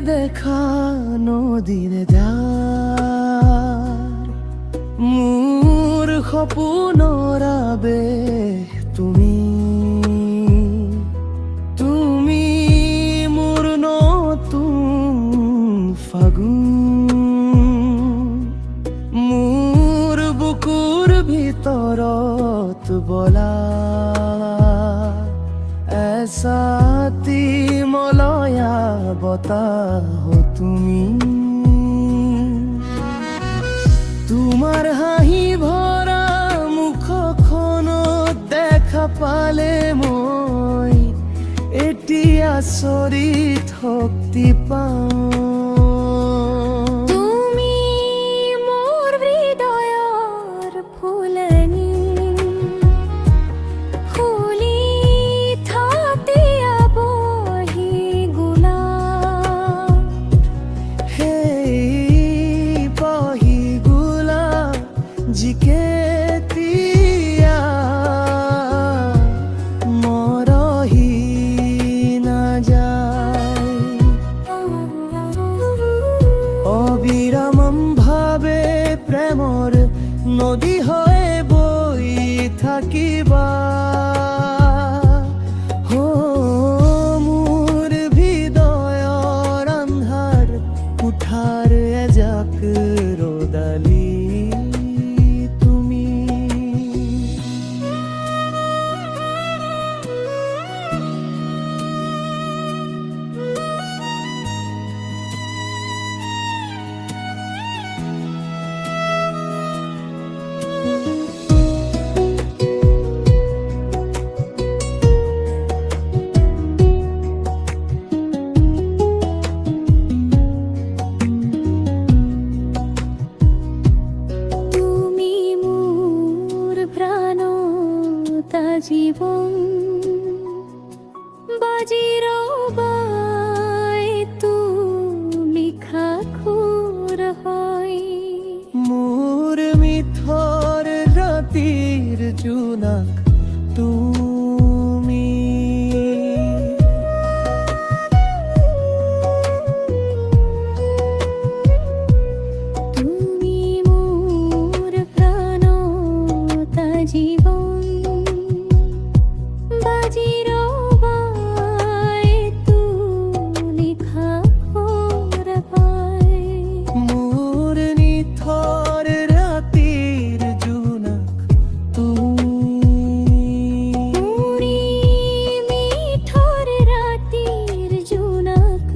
দেখা নদীর ধার মোৰ সপোনৰ আবেশ তুমি তুমি মোৰ নতুন ফাগুন মোৰ বুকুৰ ভিতৰত বলা এছাতি মলয়া বতাহ তুমি তোমাৰ হাঁহি ভৰা মুখখনত দেখা পালে মই এতিয়া আচৰিত শক্তি পাওঁ তুমি মোৰ হৃদয়ৰ ফুলনি খুলি থাতিয়া বহি গোলাপ সেই বহি গোলাপ যিকে তিয়া মৰহি নাযায় অবিৰাম ভাৱে প্ৰেমৰ নদী হৈ বৈ থাকিবা মোৰ হৃদয়ৰ আন্ধাৰ কোঠাৰ এজাক ৰ'দালি তুমি তুমি মোৰ প্ৰাণতা জীৱন বাজি ৰবাই তুমি খাখুৰ হয় মোৰ মিঠৰ ৰাতিৰ জোনাক তুমি তুমি মোৰ প্ৰাণতা জীৱন বাজি ৰবাই তুমি খাখুৰ হয় মোৰ নিথৰ ৰাতিৰ জোনাক তুমি মুৰি মিঠৰ ৰাতিৰ জোনাক